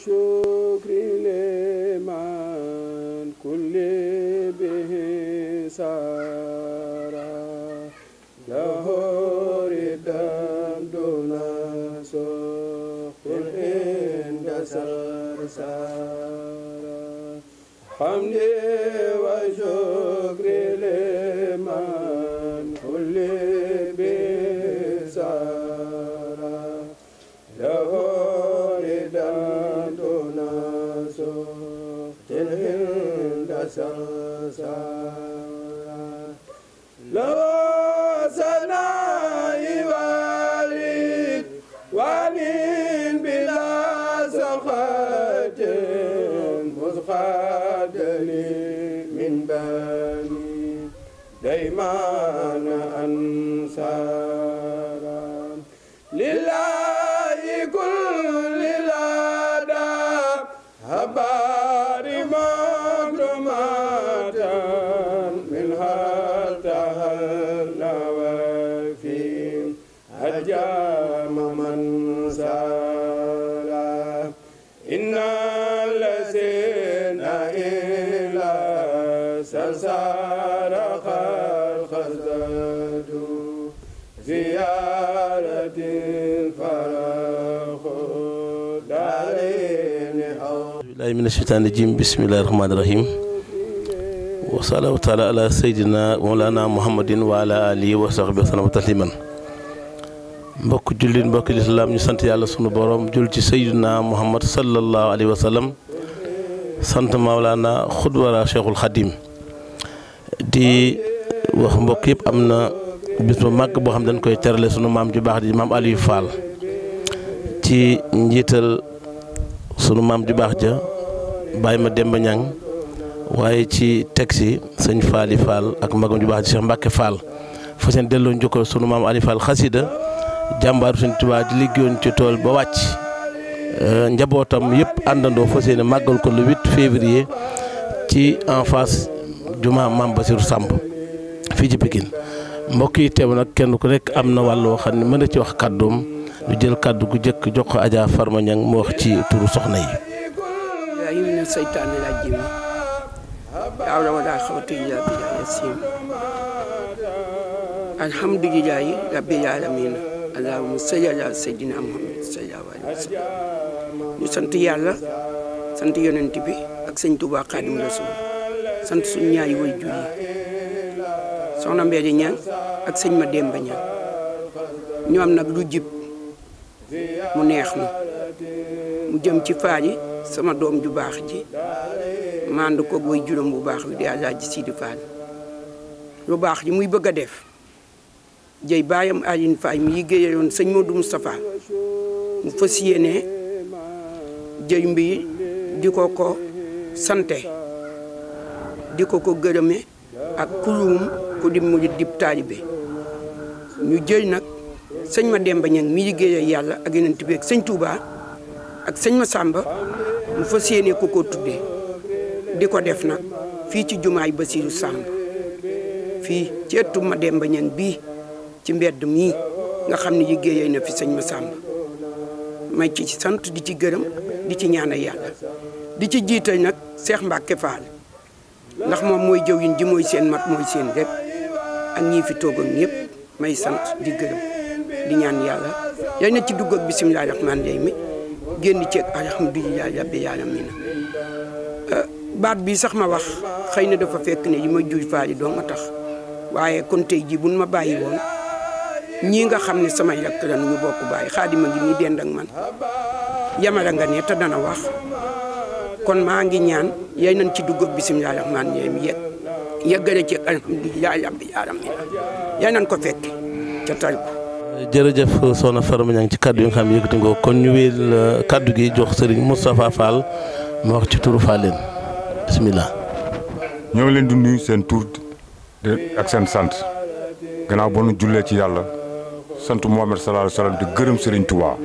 وشكر لمن كل به سارا له ردا دون سخط عند سرسارا حمدي وشكر لمن كل به سارا له ردا دون سخط عند سرسارا لو سناء والد وانين بلا سخط مسخد لي من بني ديمان أنصارا لله كل لدى هبار مكرمات منها تهلنا وفي هجام من سارا إن الذين إلى سلسال خلق زيارة فرخ دارين بالله من الشيطان الرجيم بسم الله الرحمن الرحيم وصلى الله تعالى على سيدنا مولانا محمد وعلى آله وصحبه وسلم تسليما mbokk jullit mbokk lislaam ñu sant yàlla sunu borom jul ci sayyidina Muhammad sallallahu alayhi wa sallam sant Maolana xudwara Cheikhul Khadim di wax mbokk yëpp am na bis bu màgg boo xam dañ koy terale sunu maam ju baax di maam Aliou Fall ci njiital sunu maam ju baax ja Baye ma Demba Ñang waaye ci tegsi sëñ Faali Fall ak magam ju baax di Cheikh Mbacke Fall fa seen delloo njukkal sunu maam Aliou Fall xasida jàmbaaru Sëñ Tuubaa di liggéeyoon ci tool ba wàcc njabootam yëpp àndandoo fas yéene màggal ko le 8 février ci en face juma Maam Basiru Samb fii ci Pikine mbokk yi teew nag kenn ku nekk am na wàlloo xam ne mën na ci wax kàddoom ñu jël kàddu gu jëkk jox ko Adja Farma Ñang mu wax ci turu soxna yi. yaa ngi ne seytaane laa jëm yaa wala xawti ila bi yasin alhamdulillahi rabbil alamin allahumma salli ala sayyidina Muhammad sallallahu alayhi wa sallam ñu sant yàlla sant yonent bi ak sëñ Tuubaa Xaadimu Rasuul sant suñu ñaari waajur yi soxna Mbédi Ñang ak sëñ ma Demba Ñang ñu am nag lu jib mu neex ma mu jëm ci Faali sama doom ju baax ji mànd ko waajuram bu baax bi di Alaaji Sidi Fall lu baax ji muy bëgg a def jëy baayam Aline Faye mi liggéeyoon sëñ Modou Moustapha mu fas yéene jëy mbi di ko ko sante di ko ko gërëme ak kuluum ku di murit dib taalibe ñu jëy nag sëñ ma Demba Ñang mi liggéeyal yàlla ak Yonent bi ak sëñ Touba ak sëñ ma Samba mu fas yéene ko ko tuddee di ko def nag fii ci jumaay Basiru Samb fii ci ëttu ma Demba Ñang bii ci mbedd mii nga xam ne liggéeyee na fi sëñ Massamba may ci sant di ci gërëm di ci ñaanal yàlla di ci jiital nag Cheikh Mbacke Fall ndax moom mooy jëwriñ ji mooy seen mat mooy seen lépp ak ñii fi toog ak ñëpp may sant di gërëm di ñaan yàlla yal na ci dugg ak bisimilah rahmaani rahiim génn ci ak alhamdulilah rabbil aalamiin baat bi sax ma wax xëy na dafa fekk ne yi ma juy faali doo nga tax waaye kon tey jii buñ ma bàyyi woon ñii nga xam ne samay rakk la ñu bokk bàyyi Xaadima ngi ñuy dend ak man yamala nga ne te dana wax kon maa ngi ñaan yay nañ ci dugg ak bisimilah rahmaani rahiim yeggale ci alhamdulilah rabbil aalamiin yay nañ ko fekke ca tal ko. jërëjëf soxna Farma Ñang ci kaddu yi nga xam ne yëkkati nga ko kon ñu wéyal kaddu gi jox Serigne Moustapha Fall mu wax ci turu Falleen bisimilah. ñoo ngi leen di nuyu seen tur ak seen sant gannaaw ba nu jullee ci yàlla sant Muhammad sallallahu alayhi wa sallam di gërëm Serigne Touba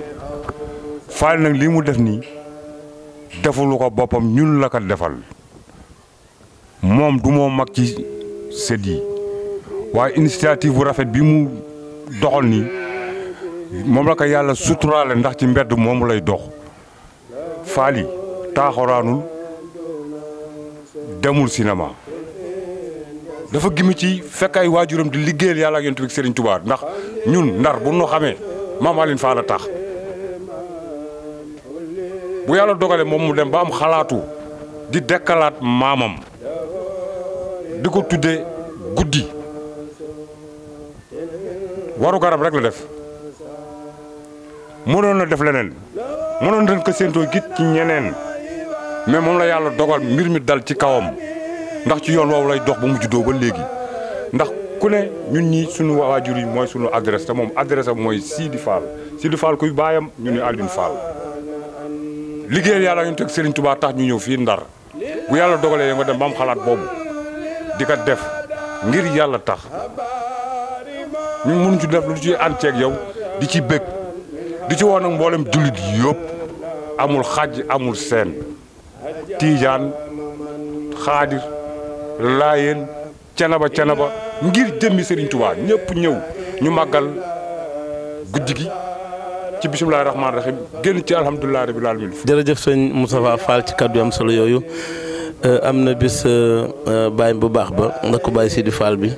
Fall nag lii mu def nii defulu ko boppam ñun la ko defal moom du moo mag ci sët yi waaye initiative bu rafet bi mu doxal nii moom la ko yàlla suturaale ndax ci mbedd moomu lay dox Faly taaxoraanul demul cinéma dafa gimi ci fekk ay waajuram di liggéeyal yàlla ak yonent bi Serigne Touba ndax ñun ndar bu ñu xamee Maam Alioune Fall a tax bu yàlla dogalee moom mu dem ba am xalaatu di dekkalaat maamam di ko tuddee guddi waru garab rek la def mënoon na def leneen mënoon nañ ko séentoo git ci ñeneen mais moom la yàlla dogal mbir mi dal ci kawam ndax ci yoon woowu lay dox ba mu juddoo ba léegi ndax ku ne ñun ñi sunu waajur yi mooy sunu adresse te moom adresse am mooy Sidi Fall kuy baayam ñu ne Alioune Fall liggéeyal yàlla ñu teg Serigne Touba tax ñu ñëw fii Ndar bu yàlla dogalee nga dem ba am xalaat boobu di ko def ngir yàlla tax ñun mënuñ ci def lu ci ànd ceeg yow di ci bëgg di ci woon nag mboolem jullit yëpp amul xaj amul seen tiijaan xaadir laayeen canaba ngir jëmmi Serigne Touba ñëpp ñëw ñu màggal guddi gi ci bisimilah rahmaani rahiim génn ci alhamdulilah rabil alamin. jërëjëf sëñ Moustapha Fall ci kaddu am solo yooyu am na bis baay bu baax ba nga ko bàyyi Sidi Fall bi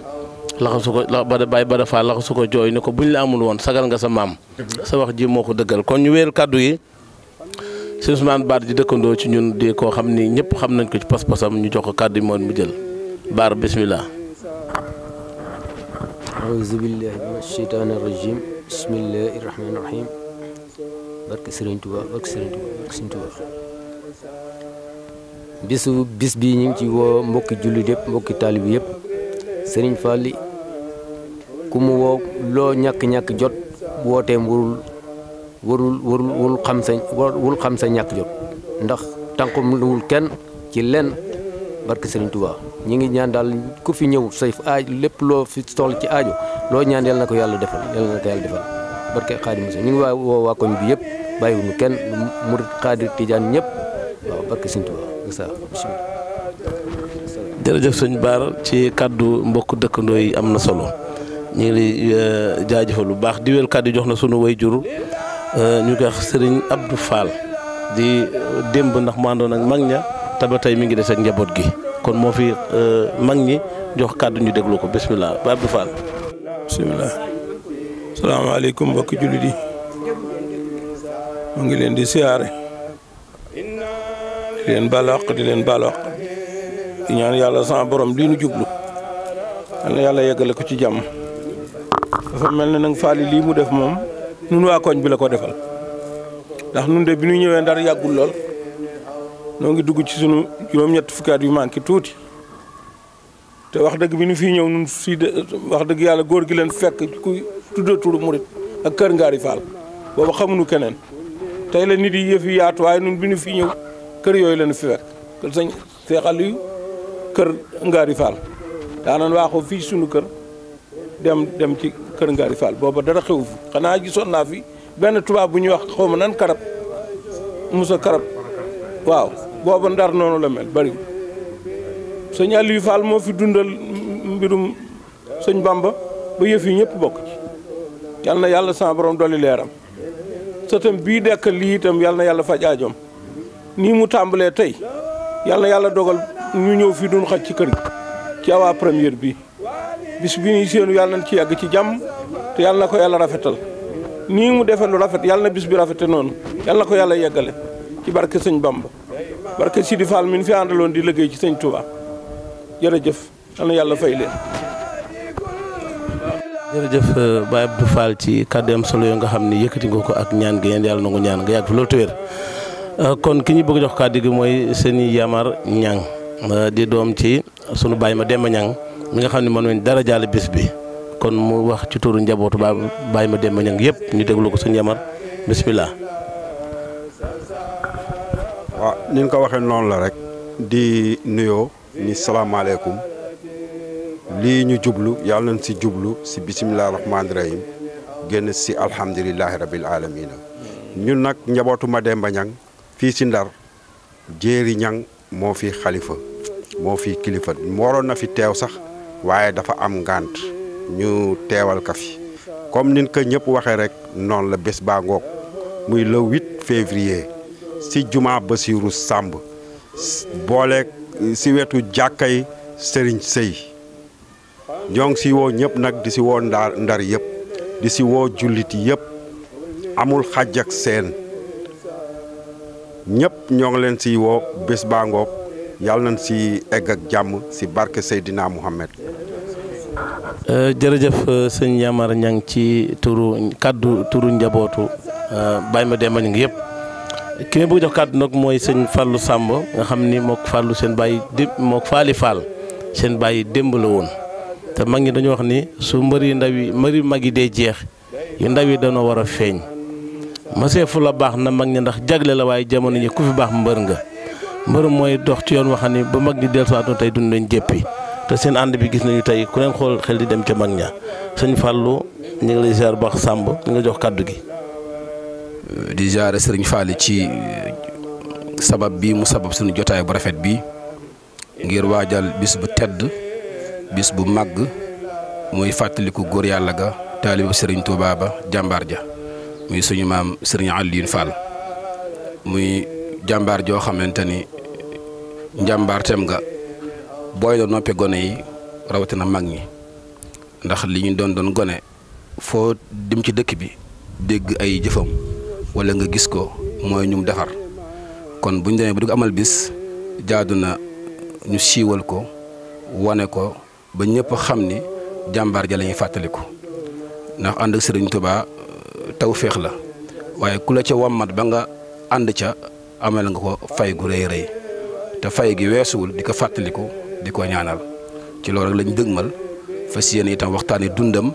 laxasu ko bàyyi Bada Fall laxasu ko jooy ni ko buñ la amul woon sagal nga sa maam sa wax ji moo ko dëggal kon ñu wéer kaddu yi sëñ Ousmane Baar di dëkkandoo ci ñun di koo xam ni ñëpp xam nañ ko ci pas-pasam ñu jox ko kaddu yi moom mu jël Baar bisimilah. auzu billahi mina sheytaani rajim bismillahi rahmaani rahim barke Serigne Touba bis bii ñu ngi ci woo mbokki jullit yëpp mbokki taalib yëpp Serigne Fall ku mu woo loo ñàkk jot wooteem warul xam sa ñàkk jot ndax tànqum luwul kenn ci lenn barke Serigne Touba ñi ngi ñaan daal ku fi ñëw say lépp loo fi soxla ci aajo loo ñaan yal na ko yàlla defal barke Xaadim Musa ñu ngi woo waa koñ bi yëpp bàyyiwuñu kenn murit xaadir tijaan ñëpp waaw barke Serigne Touba jërëjëf sëñ Baar ci kaddu mbokk dëkkandoo yi am na solo ñu ngi lay jaajëfal lu baax di wel kaddu jox na sunu way jur ñu koy wax Serigne Abdou Fall di démb ndax mu àndoon ak mag ña te ba tey mi ngi des ak njaboot gi kon moo fi mag ñi jox kaddu ñu déglu ko bisimilah ba Abdou Fall. bisimilah. salaamaaleykum mbokki jullit yi mu ngi leen di siyaare di leen balaq di ñaan yàlla sama borom lii nu jublu yal na yàlla yeggale ko ci jàmm dafa mel ne nag Faly lii mu def moom nun waa koñ bi la ko defal ndax nun de bi ñu ñëwee Ndar yàggul lool noo ngi dugg ci sunu juróom-ñett fukki at yu manqué tuuti te wax dëgg bi ñu fii ñëw nun fii de wax dëgg yàlla góor gi leen fekk ku tudda turu murit ak kër Ngaari Fall booba xamuñu keneen tey la nit yi yëf yi yaatu waaye nun bi ñu fii ñëw kër yooyu la ñu fi fekk kër sëñ Seex Aliyu kër Ngaari Fall daanan waaxoo fii sunu kër dem ci kër Ngaari Fall booba dara xew fi xanaa gisoon naa fi benn tubaab bu ñuy wax xaw ma nan karab Musa karab waaw booba Ndar noonu la mel bari sëñ Aliou Fall moo fi dundal mbirum sëñ Bamba ba yëf yi ñëpp bokk ci yal na yàlla sama borom dolli leeram sëtam bii dekkal lii itam yal na yàlla faj aajoom nii mu tàmbalee tey yal na yàlla dogal ñu ñëw fii duñ xaj ci kër gi ci awaa première bi bis bi ñuy séenu yàlla nañ ci yàgg ci jàmm te yàlla na ko yàlla rafetal nii mu defee lu rafet yàlla na bis bi rafete noonu yàlla na ko yàlla yeggale ci barke sëñ Bamba barke Sidi Fall mi fi àndaloon di liggéey ci sëñ Touba jërëjëf yal na yàlla fay leen. jërëjëf Baye Abdou Fall ci kàddu am solo yoo nga xam ni yëkkati nga ko ak ñaan gi yàlla na ko ñaan nga yàgg fi loolu te wér kon ki ñu bëgg jox kàddu gi mooy sëñ Yamar Ñang di doom ci sunu baay ma Demba Ñang mi nga xam ne mën dara jaale bis bi kon mu wax ci turu njabootu baay ma Demba Ñang yëpp ñu déglu ko sëñ Yamar bisimilah. waaw ni nga ko waxee noonu la rek di nuyoo ni salaamaaleykum lii ñu jublu yàlla nañ si jublu si bisimilah rahmaani rahim génn si alhamdulilahi rabil alamina ñun nag njabootu ma Demba Ñang fii si Ndar Jéeri Ñang moo fi xalifa moo fi kilifa waroon na fi teew sax waaye dafa am ngànt ñu teewal ka fi comme nin ko ñëpp waxee rek noonu la bés baa ngoog muy le 8 février si jumaa Basiiru Sàmb boole si wetu jàkkay Sëriñ Sëy ñoo ngi si woo ñëpp nag di si woo ndar yëpp di si woo jullit yëpp amul xàjj ak seen ñëpp ñoo ngi leen si woo bés baa ngoog yàlla nañ si egg ak jàmm si barke Seydina Muhammad. jërëjëf sëñ Yamar Ñang ci turu njabootu Baye Mademba Ñang yëpp ki ma bëgg jox kàddu nag mooy sëñ Fallou Samb nga xam ni mook Fallou seen bàyyi mook Faali Fall seen bàyyi démb la woon te mag ñi dañu wax ni su mbëri mag yi dee jeex yu ndaw yi dañoo war a feeñ masee fu la baax na mag ñi ndax jagle la waaye jamono ñi ku fi baax mbër nga mbër mooy dox ci yoon wax ni ba mag ñi dellusiwaatoon tey dund nañ jéppi te seen ànd bi gis nañu tey ku leen xool xel di dem ca mag ña sëñ Fallou ñu ngi lay ziar baax Samb ñu nga jox kàddu gi. di ziar sëriñ Fall ci sabab bi mu sabab suñu jotaay bu rafet bi ngir waajal bis bu tedd bis bu màgg muy fàttaliku góor yàlla ga taalibu sëriñ Touba ba jàmbaar ja muy suñu maam sëriñ Alioune Fall muy jàmbaar joo xamante ni njàmbaarteem nga booy la noppe gone yi rawatina mag ñi ndax li ñu doon gone foo dem ci dëkk bi dégg ay jëfam wala nga gis ko mooy ñum defar kon bu ñu demee ba di ko amal bis jaadu na ñu siiwal ko wane ko ba ñëpp xam ni jàmbaar ja la ñuy fàttaliku ndax ànd ak sëriñ Touba taw féex la waaye ku la ca wammat ba nga ànd ca amal nga ko fay gu rëy rëy te fay gi weesuwul di ko fàttaliku di ko ñaanal ci loolu rek lañ dëgmal fas yéene itam waxtaane dundam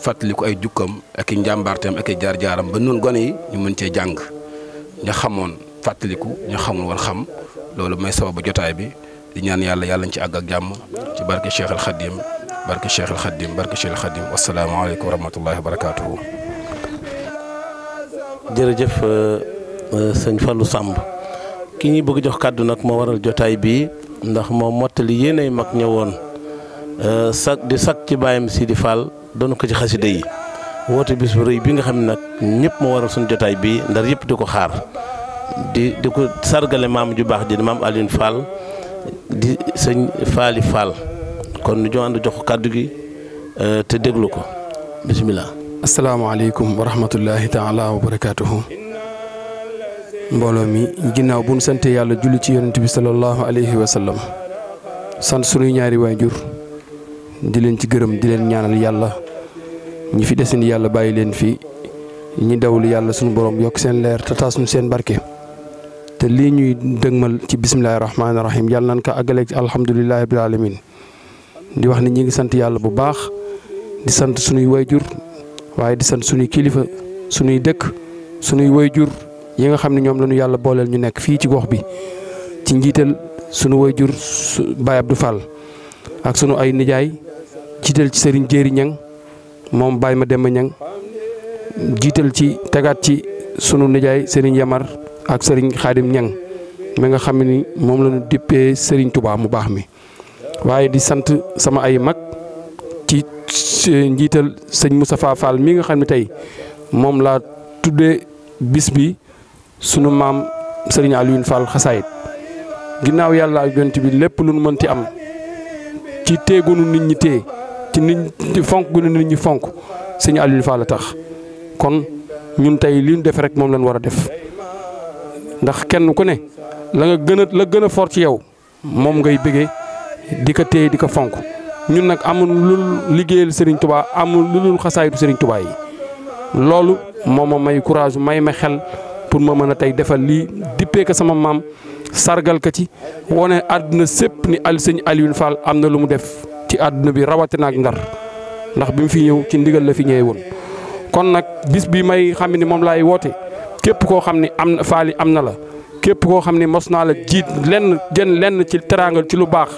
fàttaliku ay jukkam ak i njàmbaarteem ak i jaar-jaaram ba nun gone yi ñu mën cee jàng ña xamoon fàttaliku ña xamul woon xam loolu may sababu jotaay bi di ñaan yàlla nañ ci àgg ak jàmm ci barke Cheikh al Khadim barke Cheikh al Khadim barke Cheikh al Khadim wasalaamaaleykum wa rahmatullahi wa barakaatuhu. jërëjëf sëñ Fallou Samb ki ñuy bëgg jox kàddu nag moo waral jotaay bi ndax moo mottali yéenay mag ñëwoon di sak ci bàyyam Sidi Fall doon ko ci xasida yi woote bis bu rëy bi nga xam ne nag ñëpp moo waral suñu jotaay bi ndar yëpp di ko xaar di ko sargale maam ju baax ji di maam Alioune Fall di sëñ Faali Fall kon ñu ànd jox ko kàddu gi te déglu ko bisimilah. asalaamaaleykum wa rahmatullahi taala wa barakaatuhu. mbooloo mi ginnaaw bu nu sante yàlla julli ci yonent bi sallallahu alayhi wa sallam sant sunuy ñaari waajur di leen ci gërëm di leen ñaanal yàlla ñi fi desandi yàlla bàyyi leen fi ñi dawlu yàlla sunu borom yokk seen leer te taas nu seen barke. te lii ñuy dëgmal ci bisimilahi rahmaani rahim yàlla nañ ko àggaleeg alhamdulilahi rabbil alamin di wax ni ñi ngi sant yàlla bu baax di sant sunuy waajur waaye di sant sunuy kilifa sunuy dëkk sunuy waajur yi nga xam ne ñoom la ñu yàlla booleel ñu nekk fii ci gox bi ci njiital sunu waajur Baye Abdou Fall ak sunu ay nijaay jiital ci Serigne Jéeri Ñang moom Baye Mademba Ñang jiital ci tegaat ci sunu nijaay Serigne Yamar ak Serigne Khadim Ñang mi nga xam ni moom la ñu dippee Serigne Touba mu baax mi waaye di sant sama ay mag ci njiital sëñ Moustapha Fall mi nga xam ne tey moom laa tuddee bis bi sunu maam Serigne Alioune Fall xasaayit ginnaaw yàlla ak yonent bi lépp lu nu mënti am ci téegunu nit ñi téye ci nit fonk gu nit ñi fonk sëñ Alioune Fall la tax kon ñun tey li ñu def rek moom lañ war a def ndax kenn ku ne la gën a fort ci yow moom ngay bëggee di ko téye di ko fonk ñun nag amul lu liggéeyal Serigne Touba amul lu dul xasaayitu Serigne Touba yi loolu moo ma may courage may ma xel pour ma mën a tey defal lii dippee ko sama maam sargal ko ci wane àdduna sépp ni sëñ Alioune Fall am na lu mu def ci àdduna bi rawatina ak Ndar ndax bi mu fi ñëw ci ndigal la fi ñëwee woon. kon nag bis bi may xam ni moom laay woote képp koo xam ni am na faali am na la képp koo xam ni mos naa la jiit lenn ci teraangal ci lu baax.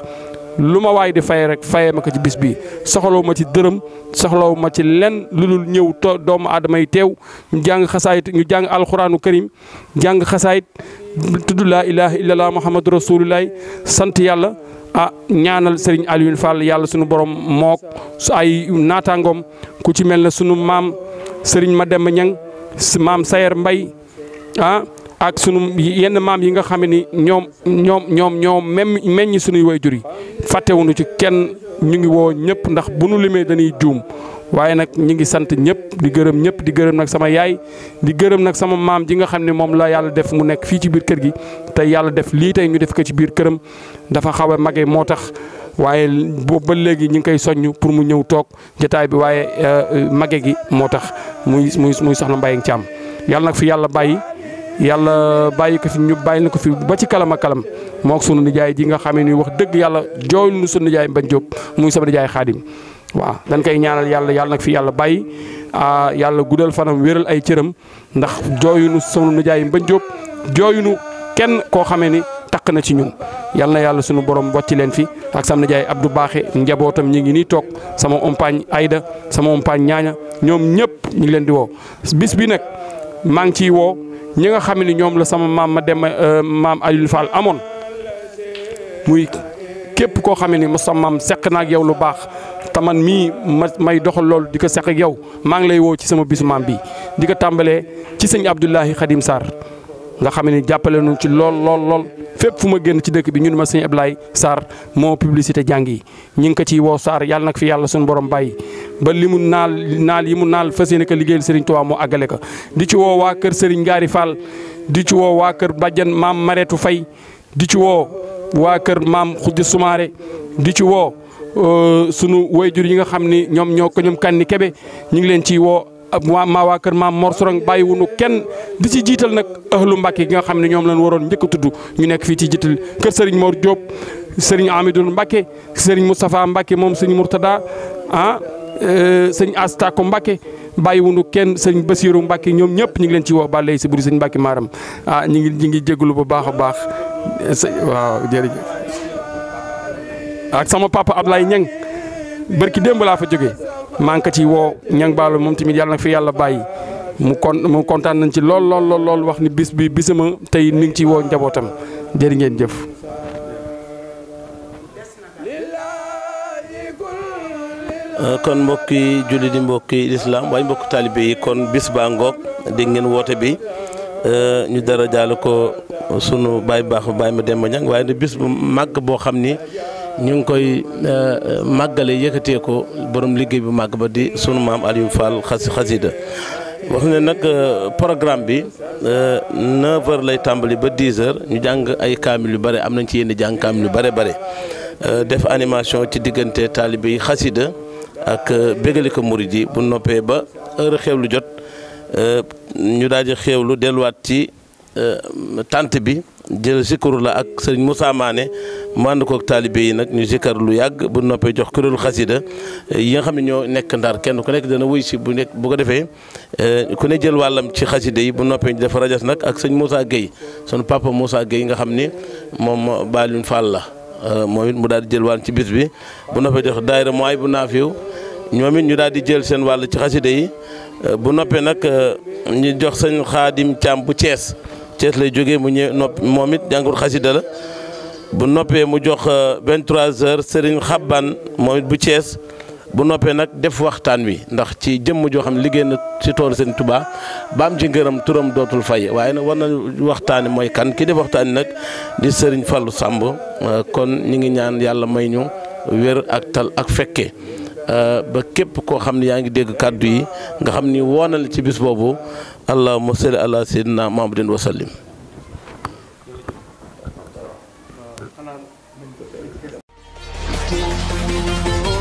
lu ma waay di fay rek fayee ma ko ci bis bi soxlawu ma ci dërëm soxlawu ma ci lenn lu dul ñëw doomu aadama yi teew ñu jàng xasaayit ñu jàng alxuraanu karim jàng xasaayit tudd laa ilaha illallah muhammadu rasulullah sant yàlla ñaanal Serigne Alioune Fall yàlla sunu borom mook su ay naataangoom ku ci mel ne sunu maam Serigne Mademba Ñang maam Sayer Mbay ak sunu yenn maam yi nga xam ni ñoom meññ sunuy waajur yi fàttewuñu ci kenn ñu ngi woo ñëpp ndax bu nu limee dañuy juum waaye nag ñu ngi sant ñëpp di gërëm ñëpp di gërëm nag sama yaay di gërëm nag sama maam ji nga xam ne moom la yàlla def mu nekk fii ci biir kër gi te yàlla def lii tey ñu def ko ci biir këram dafa xaw a mage moo tax waaye boobu ba léegi ñu ngi koy soññ pour mu ñëw toog jotaay bi waaye mage gi moo tax muy soxna Mbaye Thiam yàlla nag fi yàlla bàyyi ko fi ñu bàyyi na ko fi ba ci kalam ak kalam moo ak sunu nijaay ji nga xam ne wax dëgg yàlla jooylu nu sunu nijaay Mbagne Diop muy sama nijaay Xaadim waaw dañ koy ñaanal yàlla nag fi yàlla bàyyi yàlla guddal fanam wéral ay cëram ndax jooyunu sunu nijaay Mbagne Diop jooyunu kenn koo xamee ni takk na ci ñun yal na yàlla sunu borom bocci leen fi ak sama nijaay Abdou Baaxe njabootam ñi ngi nii toog sama ompaañ Ayda sama ompaañ ñaaña ñoom ñëpp ñu ngi leen di woo bis bi nag maa ngi ciy woo ñi nga xam ne ñoom la sama maam ma dem maam Aliou Fall amoon muy képp koo xam ne ma sama maam seq na ak yow lu baax te man mii may doxal loolu di ko seq ak yow maa ngi lay woo ci sama bisu maam bi di ko tàmbalee ci sëñ Abdoulahi Khadim Sarr nga xam ne jàppale nu ci lool fépp fu ma génn ci dëkk bi ñun ma sëñ Abdoulaye Sarr moo publicité jàng yi ñu ngi ko ciy woo Sarr yàlla nag fi yàlla suñu borom bàyyi ba li mu naal yi mu naal fas yéene ko liggéeyal Serigne Touba moo àggale ko di ci woo waa kër Serigne Ngari Fall di ci woo waa kër Badiane maam Mareetu Fay di ci woo waa kër maam Khoudia Soumaré di ci woo sunu wayjur yi nga xam ni ñoom Kanni Kebe ñu ngi leen ciy woo waa kër maam Mor Sorong bàyyiwunu kenn di ci jiital nag ahlu Mbacke gi nga xam ne ñoom lañ waroon njëkk a tudd ñu nekk fii ci jiital kër Serigne Mor Diop Serigne Amidou Mbacke Serigne Moustapha Mbacke moom Serigne Mourtada sëñ Astako Mbacke bàyyiwunu kenn sëñ Basiirou Mbacke ñoom ñëpp ñu ngi leen ci woo ba lay si buri sëñ Mbacke Maram ñu ngi jégalu bu baax a baax waaw jërëjëf ak sama papa Ablaye Niang barki démb laa fa jógee maa ngi ko ci woo Niang Ballo moom tamit yàlla nag fi yàlla bàyyi mu kontaan nañ ci lool wax ni bis bi bisama tey mi ngi ciy woo njabootam jërë ngeen jëf. kon mbokki julli di mbokki lislaam waaye mbokki taalibe yi kon bis baa ngoog dégg ngeen woote bi ñu dara jaale ko sunu baay baax baay ma Demba Niang waaye ne bis bu màgg boo xam ni ñu ngi koy màggale yëkkatee ko borom liggéey bu màgg ba di sunu maam Aliou Fall xasida wax ne nag programme bi 9h lay tàmbali ba 10h ñu jàng ay kaamil yu bare am nañ ci yenn jàng kaamil yu bare def animation ci diggante taalibe yi xasida ak bégali ko murid yi bu noppee ba heure xewlu jot ñu daal di xewlu delluwaat ci tante bi jël zikru la ak sëriñ Moussa Mané mu ànd koog taalibe yi nag ñu zikkar lu yàgg bu noppee jox kuréelu xasida yi nga xam ne ñoo nekk Ndar kenn ku nekk dana wuy si bu ko defee ku ne jël wàllam ci xasida yi bu noppee ñu def rajas nag ak sëñ Moussa Gueye sunu papa Moussa Gueye nga xam ni moom Balioune Fall la moom it mu daal di jël wàll ci bis bi bu noppee jox daayira mooy bu naafiw ñoom it ñu daal di jël seen wàll ci xasida yi bu noppee nag ñu jox sëñ Xaadim Thiam bu Thiès lay jógee mu ñëw noppi moom it jàngul xasida la bu noppee mu jox 23h Serigne Xabban moom it bu Thiès bu noppee nag def waxtaan wi ndax ci jëmm joo xam ne liggéey na ci toolu Serigne Touba ba am ci ngërëm turam dootul fay waaye nag war na waxtaani mooy kan ki def waxtaani nag di Serigne Fallou Samb kon ñu ngi ñaan yàlla may ñu wér ak tal ak fekke ba képp koo xam ne yaa ngi dégg kàddu yi nga xam ni woonal ci bis boobu allahumma salli ala sayyidina Muhammadin wa sallim. Thank you.